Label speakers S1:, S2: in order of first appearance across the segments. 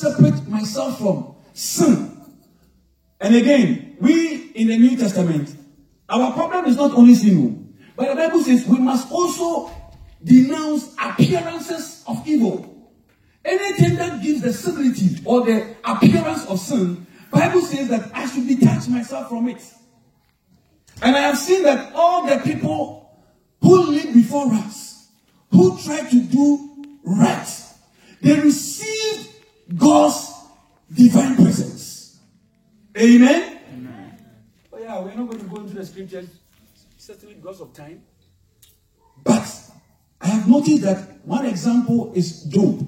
S1: separate myself from sin. And again, we in the New Testament, our problem is not only sin, but the Bible says we must also denounce appearances of evil. Anything that gives the civility or the appearance of sin, Bible says that I should detach myself from it. And I have seen that all the people who lived before us, who tried to do right, they received God's divine presence. Amen? Amen. Oh yeah, we're not going to go into the scriptures, certainly because of time. But I have noticed that one example is Job.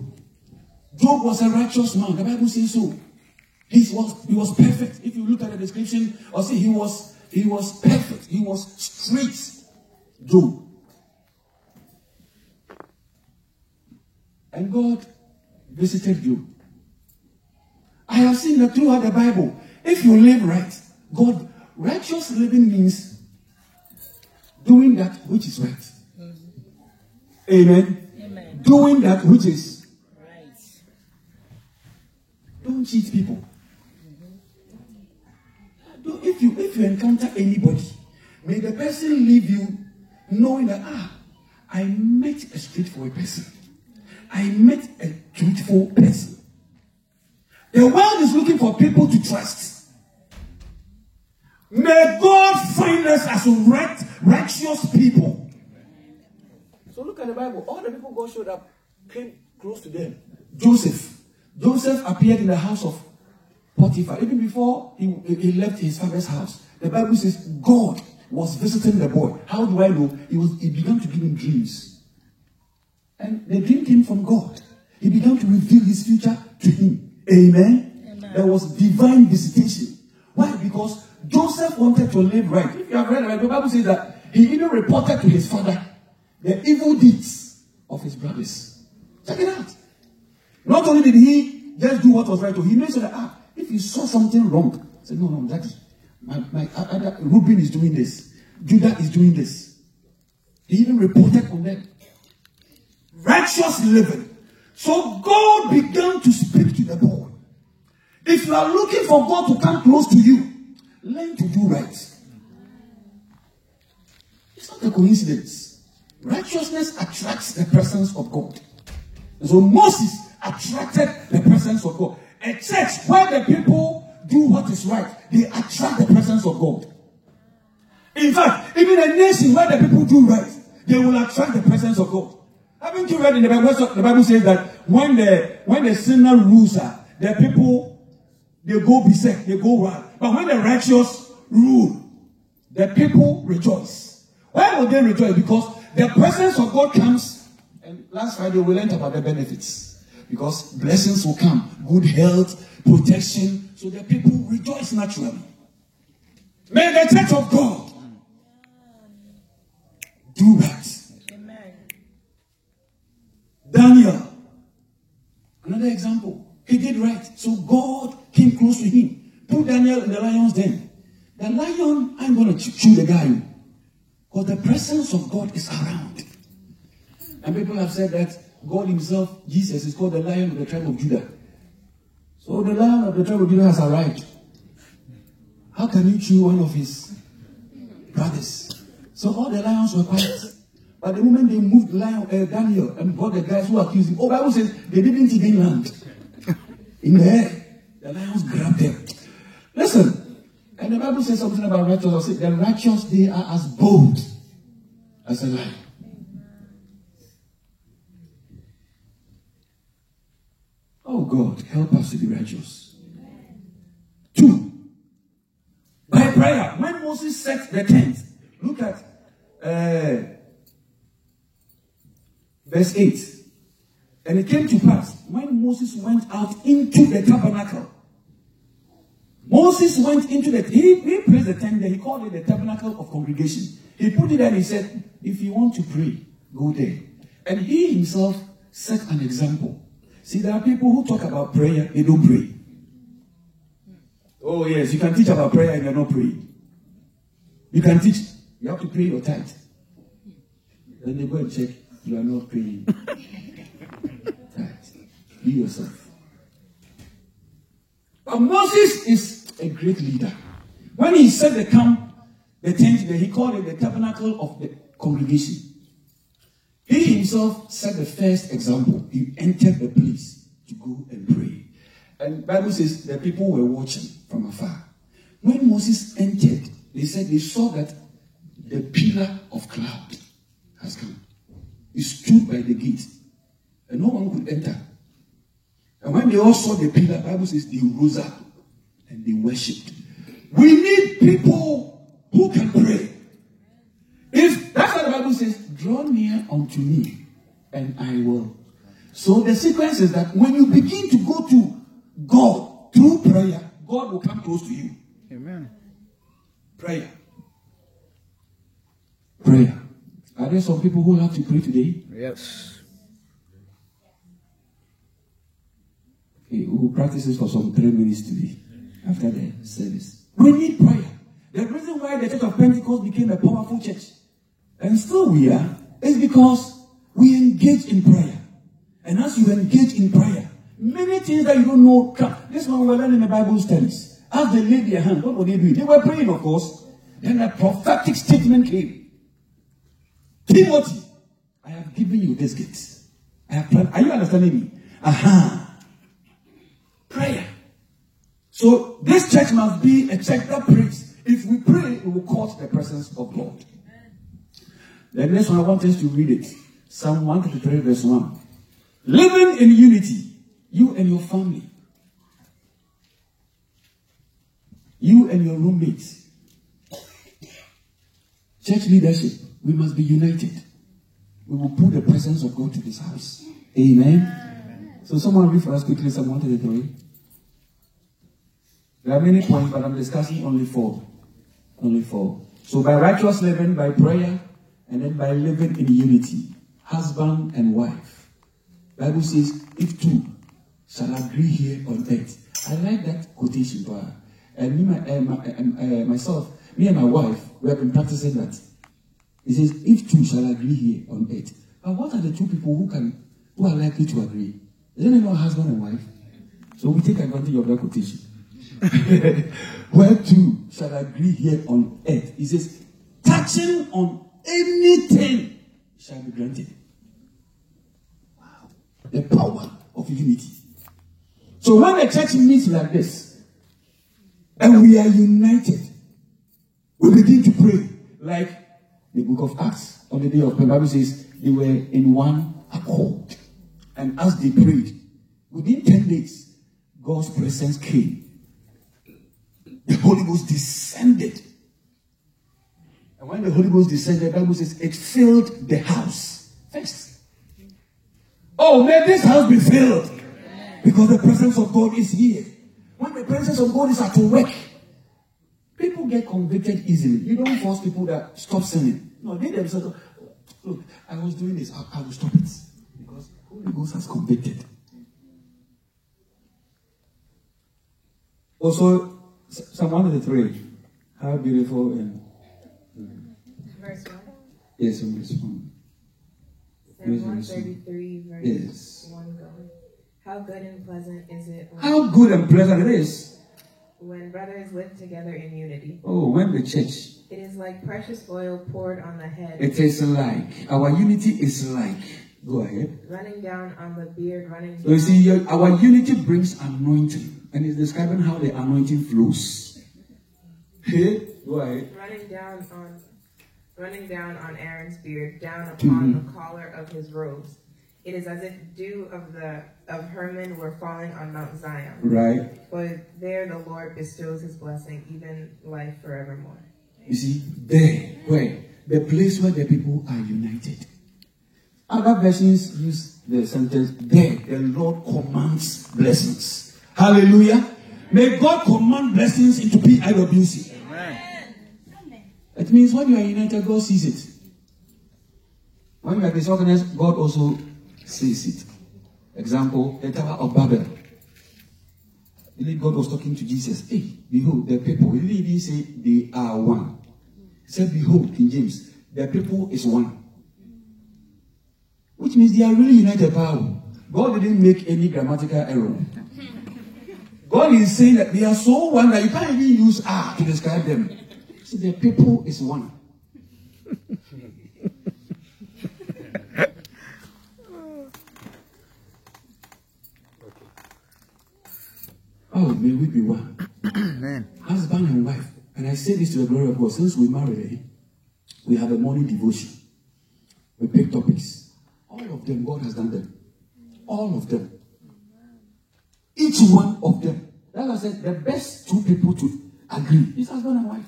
S1: Job was a righteous man. The Bible says so. He was perfect. If you look at the description, or see, he was perfect. He was straight. Job. And God visited Job. I have seen that throughout the Bible. If you live right, God, righteous living means doing that which is right. Amen. Amen. Doing that which is right. Don't cheat people. If you encounter anybody, may the person leave you knowing that I met a straightforward person. I met a truthful person. The world is looking for people to trust. May God find us as righteous people. So look at the Bible. All the people God showed up came close to them. Joseph appeared in the house of Potiphar. Even before he left his father's house, the Bible says God was visiting the boy. How do I know? He began to give him dreams. And the dream came from God. He began to reveal his future to him. Amen? Amen. There was divine visitation. Why? Because Joseph wanted to live right. If you have read the Bible says that he even reported to his father the evil deeds of his brothers. Check it out. Not only did he just do what was right, he made sure that if he saw something wrong, he said, no, Daddy, my other Reuben is doing this. Judah is doing this. He even reported on them. Righteous living. So God began to speak to the boy. If you are looking for God to come close to you, learn to do right. It's not a coincidence. Righteousness attracts the presence of God. And so Moses attracted the presence of God. A church where the people do what is right, they attract the presence of God. In fact, even a nation where the people do right, they will attract the presence of God. Haven't you read in the Bible? The Bible says that when the sinner rules, the people, they go berserk, they go wild. But when the righteous rule, the people rejoice. Why will they rejoice? Because the presence of God comes. And last Friday we learned about the benefits. Because blessings will come. Good health, protection. So the people rejoice naturally. May the church of God do that. Daniel, another example. He did right. So God came close to him. Put Daniel in the lion's den. The lion ain't going to chew the guy. Because the presence of God is around. And people have said that God himself, Jesus, is called the Lion of the tribe of Judah. So the Lion of the tribe of Judah has arrived. How can you chew one of his brothers? So all the lions were quiet. But the moment they moved Daniel and brought the guys who accused him, Bible says they didn't even land. In the air, the lions grabbed them. Listen, and the Bible says something about righteous. The righteous, they are as bold as a lion. Oh God, help us to be righteous. 2, by prayer. When Moses set the tent, look at verse 8. And it came to pass, when Moses went out into the tabernacle. Moses went into he placed the tent there. He called it the tabernacle of congregation. He put it there and he said, if you want to pray, go there. And he himself set an example. See, there are people who talk about prayer, they don't pray. Oh yes, you can teach about prayer and you're not praying. You can teach, you have to pay your tithe. Then they go and check, you are not praying. Tithe. Be yourself. Moses is a great leader. When he set the camp, the tent there, he called it the tabernacle of the congregation. He himself set the first example. He entered the place to go and pray. And the Bible says the people were watching from afar. When Moses entered, they said they saw that the pillar of cloud has come. He stood by the gate, and no one could enter. And when they all saw the pillar, the Bible says they rose up and they worshipped. We need people who can pray. If that's what the Bible says, draw near unto me, and I will. So the sequence is that when you begin to go to God through prayer, God will come close to you.
S2: Amen.
S1: Prayer. Prayer. Are there some people who have to pray today?
S2: Yes.
S1: Okay, we will practice this for some 3 minutes today after the service. We need prayer. The reason why the Church of Pentecost became a powerful church, and still we are, is because we engage in prayer. And as you engage in prayer, many things that you don't know come. This one we learned in the Bible studies. As they laid their hand, what were they doing? They were praying, of course. Then a prophetic statement came. Timothy, I have given you this gift. I have planned. Are you understanding me? Aha. Prayer. So this church must be a church that prays. If we pray, we will court the presence of God. The next one, I want us to read it. Psalm 133, verse 1. Living in unity, you and your family, you and your roommates, church leadership, we must be united. We will put the presence of God to this house. Amen. So someone read for us quickly Psalm 133. There are many points, but I'm discussing only 4. Only 4. So by righteous living, by prayer, and then by living in unity, husband and wife. Bible says, if two shall agree here on earth. I like that quotation. And me, myself, me and my wife, we have been practicing that. It says, if two shall agree here on earth. But what are the two people who are likely to agree? Isn't it not husband and wife? So we take advantage of that quotation. Where two shall agree here on earth. It says, touching on anything shall be granted. Wow. The power of unity. So when the church meets like this, and we are united, we begin to pray. Like the book of Acts, on the day of the Bible says, they were in one accord. And as they prayed, within 10 days, God's presence came. The Holy Ghost descended. And when the Holy Ghost descended, the Bible says it filled the house. First. Oh, may this house be filled. Because the presence of God is here. When the presence of God is at work, people get convicted easily. You don't force people that stop sinning. No, they themselves, look, I was doing this, I will stop it. Because the Holy Ghost has convicted. Also, Psalm 103. How beautiful and
S3: verse 1?
S1: Yes, verse 1.
S3: Psalm 133, verse
S1: yes.
S3: 1 going. How good and pleasant is it
S1: how good and pleasant it is
S3: when brothers live together in unity.
S1: Oh, when the church.
S3: It is like precious oil poured on the head.
S1: It is like, our unity is like, go ahead.
S3: Running down on the beard, running down.
S1: So you see, our unity brings anointing. And it's describing how the anointing flows. Hey, go ahead.
S3: Running down on Aaron's beard, down upon the collar of his robes. It is as if dew of Hermon were falling on Mount Zion.
S1: Right.
S3: For there the Lord bestows his blessing, even life forevermore.
S1: You see, there, where? The place where the people are united. Other versions use the sentence, there the Lord commands blessings. Hallelujah. May God command blessings into PIWC.
S2: Amen.
S1: It means when you are united, God sees it. When you are disorganized, God also sees it. Example, the Tower of Babel. God was talking to Jesus. Hey, behold, the people. He didn't even say they are one. He said, behold, King James, the people is one. Which means they are really united power. God didn't make any grammatical error. God is saying that they are so one that you can't even use R to describe them. So the people is one. Oh, may we be one.
S2: Amen.
S1: Husband and wife. And I say this to the glory of God. Since we married, we have a morning devotion. We pick topics. All of them, God has done them. All of them. Each one of them. That's why I said the best two people to agree is husband and wife.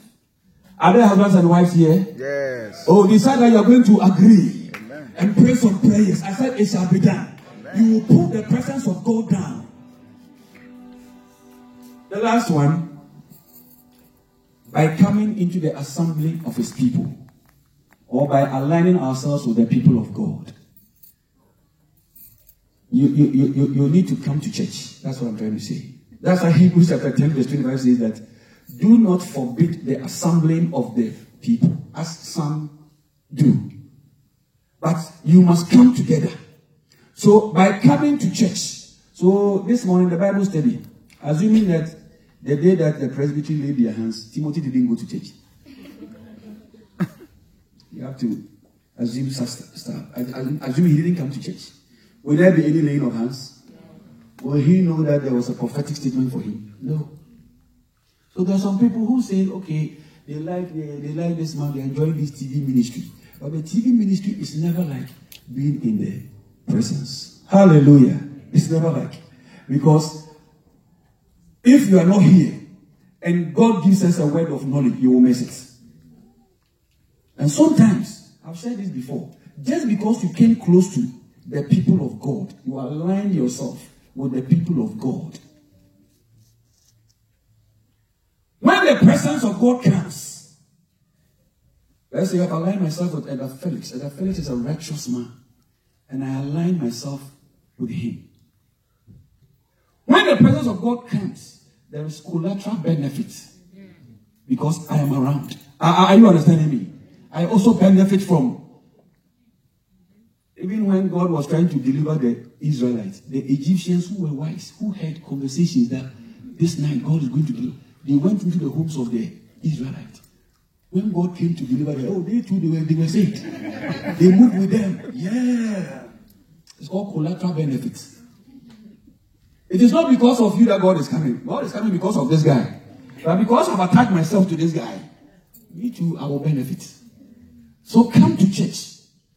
S1: Are there husbands and wives here?
S2: Yes.
S1: Oh, decide that you are going to agree.
S2: Amen.
S1: And pray some prayers. I said it shall be done.
S2: Amen.
S1: You will put the presence of God down. The last one, by coming into the assembly of his people, or by aligning ourselves with the people of God. You need to come to church. That's what I'm trying to say. That's why Hebrews chapter 10 verse 25 says that do not forbid the assembling of the people, as some do. But you must come together. So by coming to church, so this morning the Bible study, assuming that the day that the presbytery laid their hands, Timothy didn't go to church. You have to assume stuff. Assume he didn't come to church. Will there be any laying of hands? Will he know that there was a prophetic statement for him? No. So there are some people who say, okay, they like this man, they enjoy this TV ministry. But the TV ministry is never like being in the presence. Hallelujah. It's never like. Because if you are not here and God gives us a word of knowledge, you will miss it. And sometimes, I've said this before, just because you came close to the people of God, you align yourself with the people of God. When the presence of God comes, let's say I've aligned myself with Elder Felix. Elder Felix is a righteous man. And I align myself with him. When the presence of God comes, there is collateral benefit. Because I am around. Are you understanding me? I also benefit from, even when God was trying to deliver the Israelites, the Egyptians who were wise, who had conversations that this night God is going to do, they went into the homes of the Israelites. When God came to deliver them, oh, they too, they were saved. They moved with them. Yeah. It's called collateral benefits. It is not because of you that God is coming. God is coming because of this guy. But because I've attached myself to this guy, me too, I will benefit. So come to church.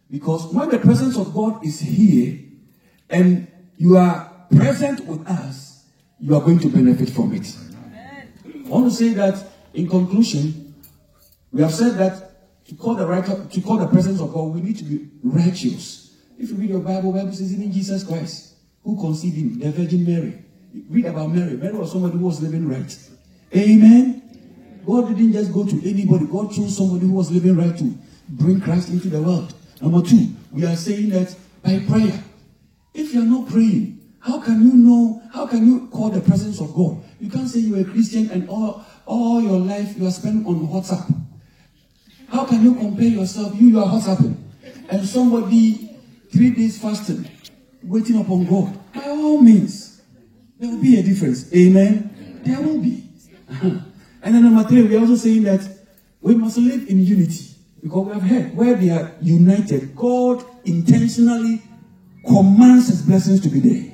S1: Because when the presence of God is here and you are present with us, you are going to benefit from it. I want to say that in conclusion, we have said that to call the presence of God, we need to be righteous. If you read your Bible, the Bible says even Jesus Christ, who conceived him, the Virgin Mary. Read about Mary. Mary was somebody who was living right. Amen. God didn't just go to anybody. God chose somebody who was living right to bring Christ into the world. Number two, we are saying that by prayer. If you are not praying, how can you know, how can you call the presence of God? You can't say you're a Christian and all your life you are spent on WhatsApp. How can you compare yourself? You are WhatsApping. And somebody 3 days fasting, waiting upon God. By all means, there will be a difference. Amen? There will be. And then number three, we are also saying that we must live in unity. Because we have heard where they are united, God intentionally commands his blessings to be there.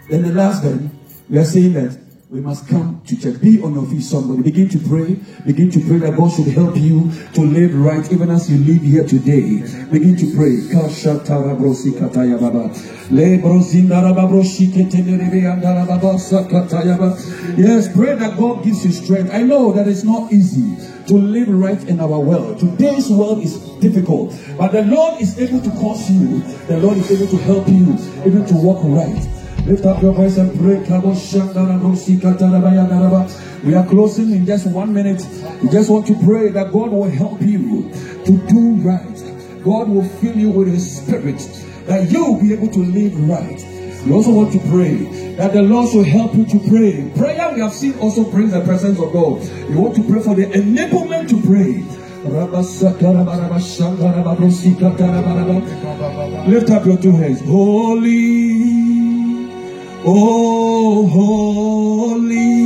S1: Then the last one, we are saying that we must come to church. Be on your feet, somebody. Begin to pray. Begin to pray that God should help you to live right, even as you live here today. Begin to pray. Yes, pray that God gives you strength. I know that it's not easy to live right in our world. Today's world is difficult, but the Lord is able to cause you. The Lord is able to help you even to walk right. Lift up your voice and pray. We are closing in just 1 minute. We just want to pray that God will help you to do right. God will fill you with his spirit, that you will be able to live right. We also want to pray that the Lord will help you to pray. Prayer, we have seen, also brings the presence of God. You want to pray for the enablement to pray. Lift up your two hands. Holy, Oh, holy